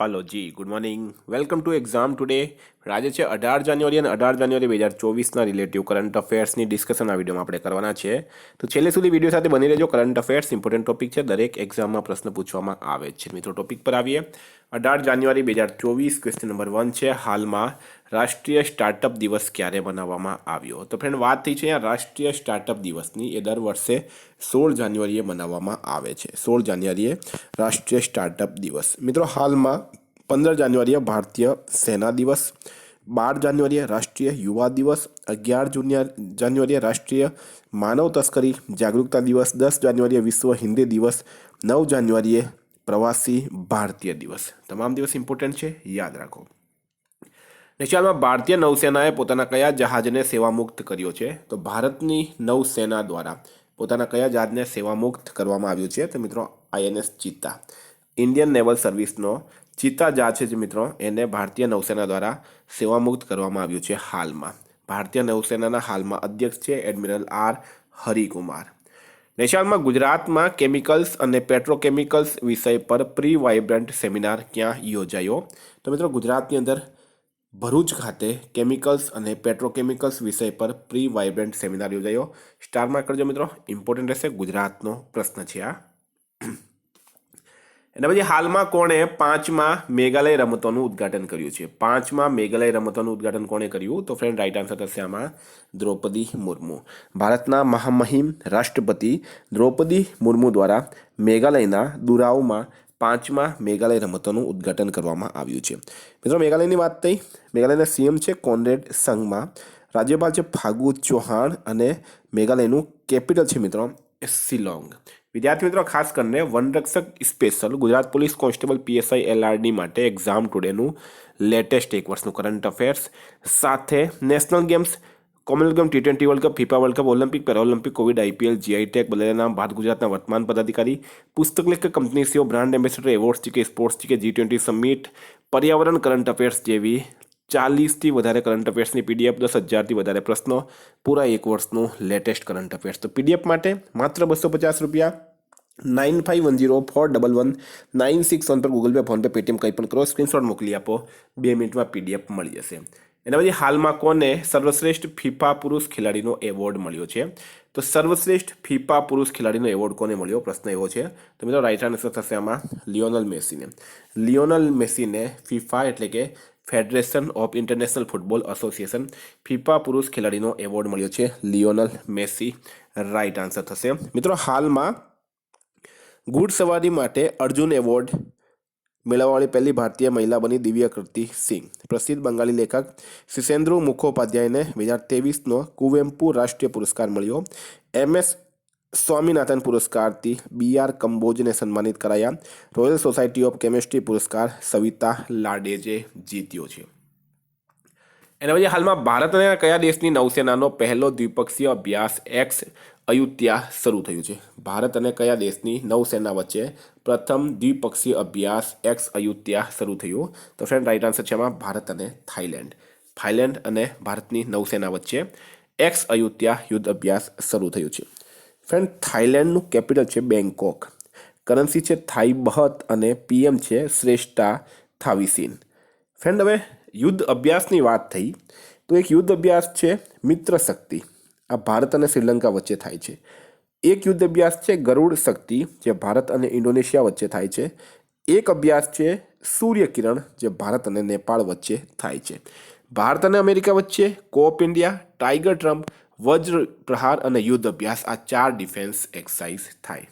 Hello ji good morning welcome to exam today આજે છે 18 જાન્યુઆરી અને 18 જાન્યુઆરી 2024ના રિલેટિવ કરંટ અફેર્સની ડિસ્કશન આ વિડીયોમાં આપણે કરવાના છે તો છેલ્લે સુધી વિડીયો સાથે બની રહેજો કરંટ અફેર્સ ઇમ્પોર્ટન્ટ ટોપિક છે દરેક એક્ઝામમાં પ્રશ્ન પૂછવામાં આવે છે મિત્રો ટોપિક પર આવીએ 18 જાન્યુઆરી 2024 ક્વેશ્ચન નંબર 1 છે હાલમાં રાષ્ટ્રીય સ્ટાર્ટઅપ દિવસ ક્યારે મનાવવામાં આવ્યો તો ફ્રેન્ડ વાત થઈ છે અહીંયા રાષ્ટ્રીય સ્ટાર્ટઅપ દિવસની એ દર વર્ષે 16 જાન્યુઆરીએ મનાવવામાં આવે છે 16 જાન્યુઆરીએ રાષ્ટ્રીય સ્ટાર્ટઅપ દિવસ મિત્રો હાલમાં 15 જાન્યુઆરીએ ભારતીય સેના દિવસ 12 જાન્યુઆરીએ રાષ્ટ્રીય યુવા દિવસ 11 જાન્યુઆરીએ રાષ્ટ્રીય માનવ તસ્કરી જાગૃતતા દિવસ 10 જાન્યુઆરીએ વિશ્વ હિન્દી દિવસ 9 જાન્યુઆરીએ પ્રવાસી ભારતીય દિવસ તમામ દિવસ ઇમ્પોર્ટન્ટ છે યાદ રાખો નેશનલમાં ભારતીય નૌસેનાએ પોતાના કયા જહાજને સેવામુક્ત કર્યો છે તો ભારતની નૌસેના દ્વારા પોતાના કયા જહાજને સેવામુક્ત કરવામાં આવ્યું છે તો મિત્રો આઈએનએસ ચિત્તા ઇન્ડિયન નેવલ સર્વિસનો ચિત્તા જહાજ છે મિત્રો એને ભારતીય નૌસેના દ્વારા સેવામુક્ત કરવામાં આવ્યું છે હાલમાં ભારતીય નૌસેનાના હાલમાં અધ્યક્ષ છે એડમિરલ આર હરિકુમાર નેશનલમાં ગુજરાતમાં કેમિકલ્સ અને પેટ્રોકેમિકલ્સ વિષય પર પ્રી વાઇબ્રન્ટ સેમિનાર ક્યાં યોજાયો તો મિત્રો ગુજરાતની અંદર ભરૂચ ખાતે કેમિકલ્સ અને પેટ્રોકેમિકલ્સ વિષય પર પ્રી વાઇબ્રન્ટ સેમિનાર યોજાયો સ્ટારમાં કરજો મિત્રો ઇમ્પોર્ટન્ટ રહેશે ગુજરાતનો પ્રશ્ન છે આ એના પછી હાલમાં કોણે 5મા મેઘાલય રમતોનું ઉદ્ઘાટન કર્યું છે 5મા મેઘાલય રમતોનું ઉદ્ઘાટન કોણે કર્યું તો ફ્રેન્ડ રાઈટ આન્સર થશે આમાં દ્રૌપદી મુર્મુ ભારતના મહામહિમ રાષ્ટ્રપતિ દ્રૌપદી મુર્મુ દ્વારા મેઘાલયના દુરાઉમાં 5મા મેઘાલય રમતોનું ઉદ્ઘાટન કરવામાં આવ્યું છે મિત્રો મેઘાલયની વાત થઈ મેઘાલયના સીએમ છે કોનરેડ સંગમા રાજ્યપાલ છે ફાગુ ચૌહાણ અને મેઘાલયનું કેપિટલ છે મિત્રો શિલોંગ વિદ્યાર્થી મિત્રો ખાસ કરીને વનરક્ષક special Gujarat police constable PSI LRD માટે એક્ઝામ ટુડેનું લેટેસ્ટ એક વર્ષનું કરંટ અફેર્સ સાથે national games commonwealth game T20 world cup FIFA world cup Olympic Paralympic Covid IPL GI tag બદલેલા નામ ભારત ગુજરાતના વર્તમાન પદાધિકારી પુસ્તક લેખક company CEO brand ambassador awards GK sports GK G20 summit પર્યાવરણ કરંટ અફેર્સ જેવી 40થી વધારે કરંટ અફેર્સની પીડીએફ 10,000થી વધારે પ્રશ્નો પૂરા એક વર્ષનું લેટેસ્ટ કરંટ અફેર્સ તો પીડીએફ માટે માત્ર ₹250 9510411961 પર ગૂગલ પે ફોનપે પેટીએમ કંઈ પણ કરો સ્ક્રીનશોટ મોકલી આપો 2 મિનિટમાં પીડીએફ મળી જશે એના પછી હાલમાં કોને સર્વશ્રેષ્ઠ ફીફા પુરુષ ખેલાડીનો એવોર્ડ મળ્યો છે તો સર્વશ્રેષ્ઠ ફીફા પુરુષ ખેલાડીનો એવોર્ડ કોને મળ્યો પ્રશ્ન એવો છે તો મિત્રો રાઈટ આન્સર થશે આમાં લિયોનલ મેસીને ફીફા એટલે કે federation of international football association FIFA પુરુષ ખેલાડીનો એવોર્ડ મળ્યો છે લિયોનલ મેસી રાઈટ આન્સર થશે મિત્રો હાલમાં ઘુડસવારી માટે અર્જુન એવોર્ડ મેળવવાવાળી પહેલી ભારતીય મહિલા બની દિવ્ય કીર્તિ સિંહ પ્રસિદ્ધ બંગાળી લેખક શિશેન્દ્રુ મુખોપાધ્યાયને 2023નો કુવેમ્પુ રાષ્ટ્રીય પુરસ્કાર મળ્યો MS સ્વામીનાથન પુરસ્કારથી BR કંબોજને સન્માનિત કરાયા રોયલ સોસાયટી ઓફ કેમિસ્ટ્રી પુરસ્કાર સવિતા લાડેજે જીત્યો છે એના પછી હાલમાં ભારત અને કયા દેશની નૌસેનાનો પહેલો દ્વિપક્ષીય અભ્યાસ એક્સ અયુત્યા શરૂ થયું છે ભારત અને કયા દેશની નૌસેના વચ્ચે પ્રથમ દ્વિપક્ષીય અભ્યાસ એક્સ અયુત્યા શરૂ થયું તો ફ્રેન્ડ રાઈટ આન્સર છે એમાં ભારત અને થાઈલેન્ડ અને ભારતની નૌસેના વચ્ચે એક્સ અયુત્યા યુદ્ધ અભ્યાસ શરૂ થયું છે ફ્રેન્ડ થાઈલેન્ડનું કેપિટલ છે બેંકોક કરન્સી છે થાઈ બહત અને PM છે શ્રેષ્ઠા થાવીસીન ફ્રેન્ડ હવે યુદ્ધ અભ્યાસની વાત થઈ તો એક યુદ્ધ અભ્યાસ છે મિત્ર શક્તિ આ ભારત અને શ્રીલંકા વચ્ચે થાય છે એક યુદ્ધ અભ્યાસ છે ગરુડ શક્તિ જે ભારત અને ઇન્ડોનેશિયા વચ્ચે થાય છે એક અભ્યાસ છે સૂર્ય કિરણ જે ભારત અને નેપાળ વચ્ચે થાય છે ભારત અને અમેરિકા વચ્ચે કોપ ઇન્ડિયા ટાઈગર ટ્રમ્પ વજ્ર પ્રહાર અને યુદ્ધ અભ્યાસ આ 4 ડિફેન્સ એક્સરસાઇઝ થાય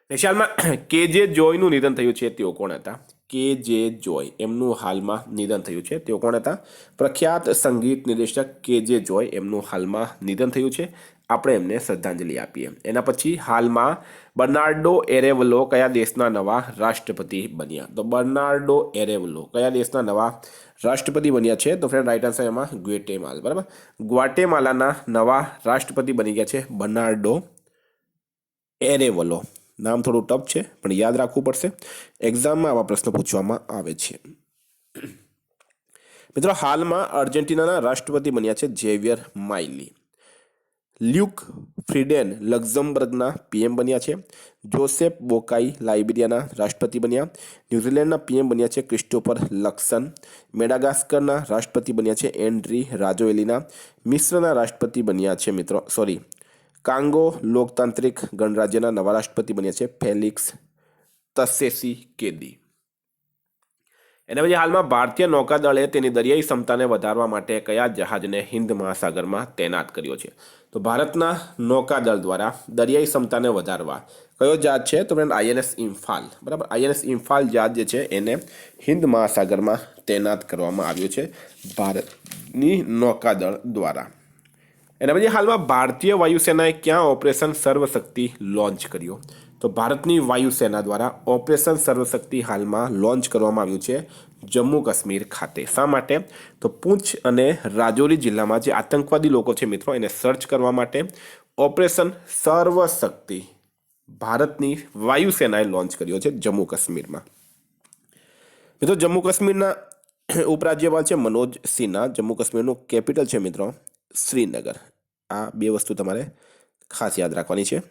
નેશનલમાં KJ જોયનું નિધન થયું છે તેઓ કોણ હતા KJ જોય એમનું હાલમાં નિધન થયું છે તેઓ કોણ હતા પ્રખ્યાત સંગીત નિર્દેશક KJ જોય એમનું હાલમાં નિધન થયું છે આપણે એમને શ્રદ્ધાંજલિ આપીએ એના પછી હાલમાં બર્નાર્ડો એરેવલો કયા દેશના નવા રાષ્ટ્રપતિ બન્યા તો બર્નાર્ડો એરેવલો કયા દેશના નવા રાષ્ટ્રપતિ બન્યા છે તો ફ્રેન્ડ રાઈટ આન્સર એમાં ગ્વેટેમાલા બરાબર ગ્વાટેમાલાના નવા રાષ્ટ્રપતિ બની ગયા છે બર્નાર્ડો એરેવલો નામ થોડું ટફ છે પણ યાદ રાખવું પડશે એક્ઝામમાં આવા પ્રશ્નો પૂછવામાં આવે છે મિત્રો હાલમાં અર્જેન્ટિનાના રાષ્ટ્રપતિ બન્યા છે ઝેવિયર માઇલી લ્યુક ફ્રીડેન લક્ઝમબર્ગના પીએમ બન્યા છે. જોસેફ બોકાઈ લાઇબેરિયાના રાષ્ટ્રપતિ બન્યા. ન્યૂઝીલેન્ડના પીએમ બન્યા છે ક્રિસ્ટોફર લક્સન. મેડાગાસ્કરના રાષ્ટ્રપતિ બન્યા છે એન્ડ્રી રાજોએલિના. મિસ્રના રાષ્ટ્રપતિ બન્યા છે કાંગો લોકતાંત્રિક ગણરાજ્યના નવા રાષ્ટ્રપતિ બન્યા છે ફેલિક્સ તસેસી કેદી. એના પછી હાલમાં ભારતીય નૌકાદળે તેની દરિયાઈ ક્ષમતાને વધારવા માટે કયા જહાજને હિન્દ મહાસાગરમાં તૈનાત કર્યો છે? તો ભારતના નૌકાદળ દ્વારા દરિયાઈ ક્ષમતાને વધારવા કયો જહાજ છે? તો ફ્રેન્ડ આઈએનએસ ઇમ્ફાલ. બરાબર, આઈએનએસ ઇમ્ફાલ જહાજ જે છે એને હિન્દ મહાસાગરમાં તૈનાત કરવામાં આવ્યો છે ભારતની નૌકાદળ દ્વારા. એના પછી હાલમાં ભારતીય વાયુસેનાએ ક્યાં ઓપરેશન સર્વશક્તિ લોન્ચ કર્યો? તો ભારતની વાયુસેના દ્વારા ઓપરેશન સર્વશક્તિ હાલમાં લોન્ચ કરવામાં આવ્યું છે જમ્મુ કાશ્મીર ખાતે. શા માટે? તો પૂંછ અને રાજૌરી જિલ્લામાં જે આતંકવાદી લોકો છે મિત્રો એને સર્ચ કરવા માટે ઓપરેશન સર્વશક્તિ ભારતની વાયુસેનાએ લોન્ચ કર્યો છે જમ્મુ કાશ્મીરમાં. મિત્રો જમ્મુ કાશ્મીરના ઉપરાજ્યપાલ છે મનોજ સિન્હા. જમ્મુ કાશ્મીરનું કેપિટલ છે મિત્રો શ્રીનગર. આ બે વસ્તુ તમારે ખાસ યાદ રાખવાની છે.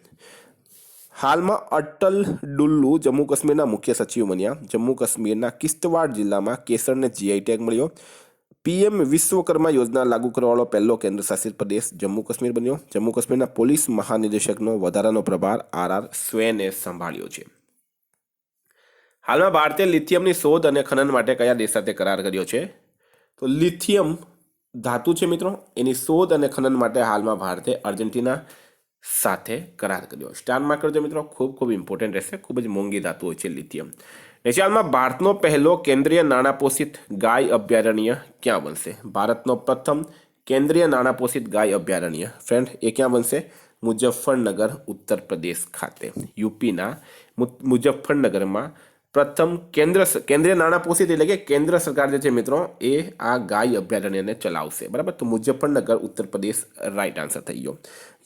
હાલમાં અટલ ડુલ્લુ જમ્મુ કાશ્મીરના મુખ્ય સચિવ બન્યા. જમ્મુ કાશ્મીરના કિશ્તવાડ જિલ્લામાં કેસરને જીઆઈ ટેગ મળ્યો. પીએમ વિશ્વકર્મા યોજના લાગુ કરવાવાળો પહેલો કેન્દ્ર શાસિત પ્રદેશ જમ્મુ કાશ્મીર બન્યો. જમ્મુ કાશ્મીરના પોલીસ મહાનિદેશકનો વધારાનો પ્રભાર આર સ્વેને સંભાળ્યો છે. હાલમાં ભારતે લિથિયમની શોધ અને ખનન માટે કયા દેશ સાથે કરાર કર્યો છે? તો લિથિયમ ધાતુ છે મિત્રો એની શોધ અને ખનન માટે હાલમાં ભારતે અર્જેન્ટિના સાથે કરાર કર્યો. સ્ટાર માર્ક કરજો મિત્રો, ખૂબ ઇમ્પોર્ટન્ટ રહેશે. ખૂબ જ મોંઘી ધાતુ હોય છે લિથિયમ. હાલમાં ભારતનો પહેલો કેન્દ્રીય નાણાપોષિત ગાય અભયારણ્ય ક્યાં બનશે? ભારતનો પ્રથમ કેન્દ્રીય નાણાપોષિત ગાય અભયારણ્ય ફ્રેન્ડ એ ક્યાં બનશે? મુઝફ્ફરનગર ઉત્તર પ્રદેશ ખાતે. યુપીના મુઝફ્ફરનગરમાં પ્રથમ કેન્દ્રીય નાણાપોષિત એટલે કે કેન્દ્ર સરકાર જે છે મિત્રો એ આ ગાય અભયારણ્યને ચલાવશે. બરાબર, તો મુઝફ્ફરનગર ઉત્તર પ્રદેશ રાઈટ આન્સર થઈ ગયો.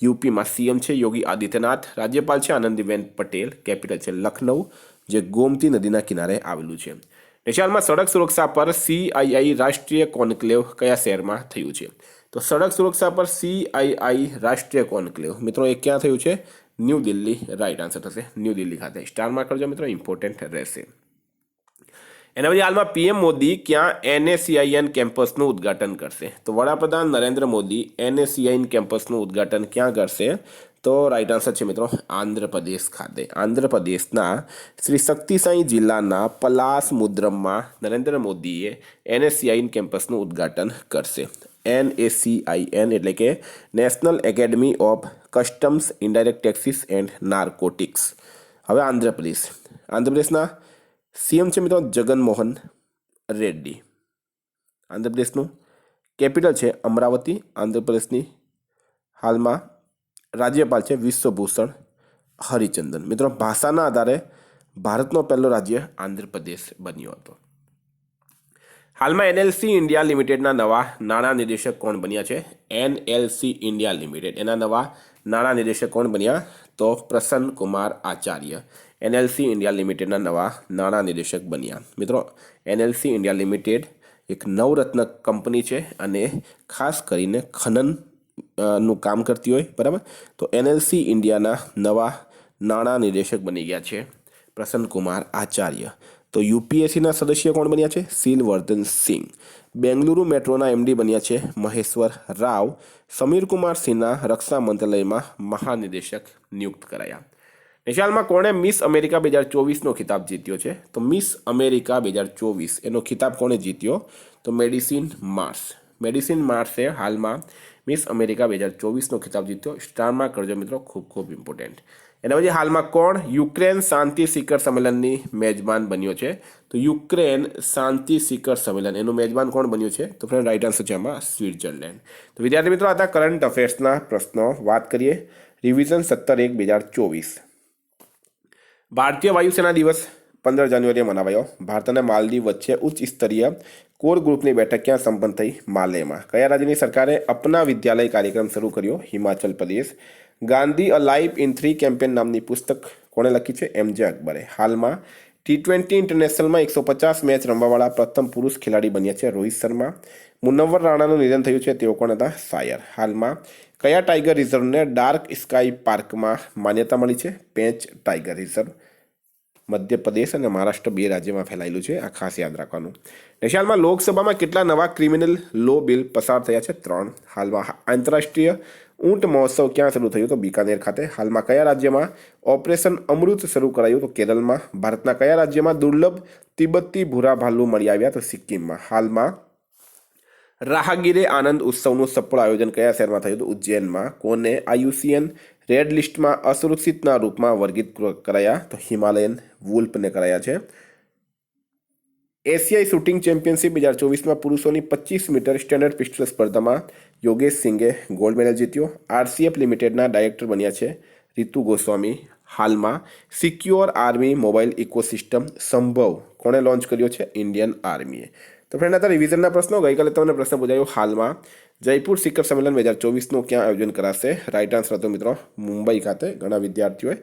યુપીમાં સીએમ છે યોગી આદિત્યનાથ. રાજ્યપાલ છે આનંદીબેન પટેલ. કેપિટલ છે લખનઉ જે ગોમતી નદીના કિનારે આવેલું છે. નેપાળમાં સડક સુરક્ષા પર CII રાષ્ટ્રીય કોન્ક્લેવ કયા શહેરમાં થયું છે? તો સડક સુરક્ષા પર CII રાષ્ટ્રીય કોન્ક્લેવ મિત્રો એ ક્યાં થયું છે? ન્યૂ દિલ્હી રાઈટ આન્સર થશે, ન્યૂ દિલ્હી ખાતે. સ્ટાર માર્ક કરજો મિત્રો, ઇમ્પોર્ટન્ટ રહેશે. એના પછી હાલમાં પીએમ મોદી ક્યાં NACIN કેમ્પસનું ઉદ્ઘાટન કરશે? તો વડાપ્રધાન નરેન્દ્ર મોદી NACIN કેમ્પસનું ઉદ્ઘાટન ક્યાં કરશે? તો રાઈટ આન્સર છે મિત્રો આંધ્રપ્રદેશ ખાતે. આંધ્રપ્રદેશના શ્રી શક્તિસાઈ જિલ્લાના પલાસમુદ્રમમાં નરેન્દ્ર મોદીએ NACIN કેમ્પસનું ઉદ્ઘાટન કરશે. NACIN એટલે કે national academy of customs indirect taxes and narcotics. હવે આંધ્રપ્રદેશના સીએમ છે મિત્રો જગનમોહન રેડ્ડી. આંધ્રપ્રદેશનું કેપિટલ છે અમરાવતી. આંધ્રપ્રદેશની હાલમાં રાજ્યપાલ છે વિશ્વભૂષણ હરિચંદન. મિત્રો ભાષાના આધારે ભારતનો પહેલો રાજ્ય આંધ્રપ્રદેશ બન્યો હતો. હાલમાં NLC ઇન્ડિયા લિમિટેડના નવા નાણાં નિદેશક કોણ બન્યા છે? NLC ઇન્ડિયા લિમિટેડ એના નવા નાણાં નિદેશક કોણ બન્યા? તો પ્રસન્ન કુમાર આચાર્ય NLC ઇન્ડિયા લિમિટેડના નવા નાણાં નિદેશક બન્યા. મિત્રો NLC ઇન્ડિયા લિમિટેડ એક નવરત્ન કંપની છે અને ખાસ કરીને ખનન નું કામ કરતી હોય. બરાબર, તો NLC ઇન્ડિયાના નવા નાણાં નિદેશક બની ગયા છે પ્રસન્ન કુમાર આચાર્ય. તો UPSCના સદસ્ય કોણ બન્યા છે? શીલવર્ધન સિંહ. બેંગલુરુ મેટ્રોના MD બન્યા છે મહેશ્વર રાવ. સમીર કુમાર સિન્હા રક્ષા મંત્રાલયમાં મહાનિદેશક નિયુક્ત કરાયા. નેપાળમાં કોણે મિસ અમેરિકા 2024નો ખિતાબ જીત્યો છે? તો મિસ અમેરિકા 2024 એનો ખિતાબ કોણે જીત્યો? તો મેડિસિન માર્સે હાલમાં મિસ અમેરિકા 2024નો ખિતાબ જીત્યો. સ્ટારમાં કરજો મિત્રો, ખૂબ ઇમ્પોર્ટન્ટ. એના પછી હાલમાં કોણ યુક્રેન શાંતિ શિખર સંમેલનની મેજબાન બન્યો છે? તો યુક્રેન શાંતિ શિખર સંમેલન એનું મેજબાન કોણ બન્યું છે? તો ફ્રેન્ડ રાઈટ આન્સર છે આમાં સ્વિટ્ઝરલેન્ડ. તો વિદ્યાર્થી મિત્રો આ કરંટ અફેર્સના પ્રશ્નો વાત કરીએ. રિવિઝન 17/1/2024. ભારતીય વાયુસેના દિવસ 15 જાન્યુઆરીએ મનાવાયો. ભારત અને માલદીવ વચ્ચે ઉચ્ચ સ્તરીય કોર ગ્રુપની બેઠક ક્યાં સંપન્ન થઈ? માલેમાં. કયા રાજ્યની સરકારે અપના વિદ્યાલય કાર્યક્રમ શરૂ કર્યો? હિમાચલ પ્રદેશ. ગાંધી અ લાઈફ ઇન 3 કેમ્પેન નામની પુસ્તક કોણે લખી છે? MJ અકબરે. હાલમાં T20 ઇન્ટરનેશનલમાં 150 મેચ રમવાવાળા પ્રથમ પુરુષ ખેલાડી બન્યા છે રોહિત શર્મા. મુનવ્વર રાણાનું નિધન થયું છે, તેઓ કોણ હતા? શાયર. હાલમાં કયા ટાઈગર રિઝર્વને ડાર્ક સ્કાય પાર્કમાં માન્યતા મળી છે? Pench tiger reserve. મધ્યપ્રદેશ અને મહારાષ્ટ્ર 2 રાજ્યમાં ફેલાયેલું છે, આ ખાસ યાદ રાખવાનું. હાલમાં લોકસભામાં કેટલા નવા ક્રિમિનલ લો બિલ પસાર થયા છે? 3. હાલમાં આંતરરાષ્ટ્રીય ઊંટ મહોત્સવ ક્યાં શરૂ થયું? તો બિકાનેર ખાતે. હાલમાં કયા રાજ્યમાં ઓપરેશન અમૃત શરૂ કરાયું? તો કેરળમાં. ભારતના કયા રાજ્યમાં દુર્લભ તિબ્બતી ભૂરા ભાલુ મળી આવ્યા? તો સિક્કિમમાં. હાલમાં રાહગીરે આનંદ ઉત્સવનું સફળ આયોજન કયા શહેરમાં થયું? તો ઉજ્જૈનમાં. કોને IUCN રેડ લિસ્ટમાં અસુરક્ષિતના રૂપમાં વર્ગીત કરાયા? તો હિમાલયન વુલ્ફને કરાયા છે. એશિયાઈ શૂટિંગ ચેમ્પિયનશિપ 2024માં પુરુષોની 25 મીટર સ્ટેન્ડર્ડ પિસ્ટલ સ્પર્ધામાં યોગેશ સિંઘે ગોલ્ડ મેડલ જીત્યો. RCF લિમિટેડના ડાયરેક્ટર બન્યા છે રીતુ ગોસ્વામી. હાલમાં સિક્યોર આર્મી મોબાઈલ ઇકોસિસ્ટમ સંભવ કોણે લોન્ચ કર્યો છે? ઇન્ડિયન આર્મીએ. તો ફ્રેન્ડ, હતા રિવિઝનના પ્રશ્નો. ગઈકાલે તમને પ્રશ્ન પૂછાયો હાલમાં જયપુર શિખર સંમેલન 2024નું ક્યાં આયોજન કરાશે? રાઈટ આન્સર હતો મિત્રો મુંબઈ ખાતે. ઘણા વિદ્યાર્થીઓએ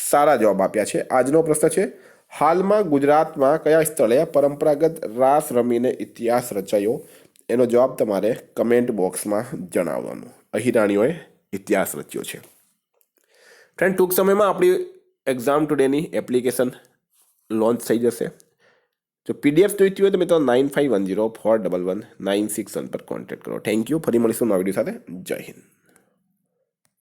સારા જવાબ આપ્યા છે. આજનો પ્રશ્ન છે, હાલમાં ગુજરાતમાં કયા સ્થળે પરંપરાગત રાસ રમીને ઇતિહાસ રચાયો? એનો જવાબ તમારે કમેન્ટ બોક્સમાં જણાવવાનું. અહિરાણીઓએ ઇતિહાસ રચ્યો છે. ફ્રેન્ડ, ટૂંક સમયમાં આપણી એક્ઝામ ટુડેની એપ્લિકેશન લોન્ચ થઈ જશે. જો PDF જોઈતી હોય તો મિત્રો 9510411961 પર કોન્ટેક્ટ કરો. Thank you. ફરી મળીશું નવા વિડીયો સાથે. જય હિન્દ.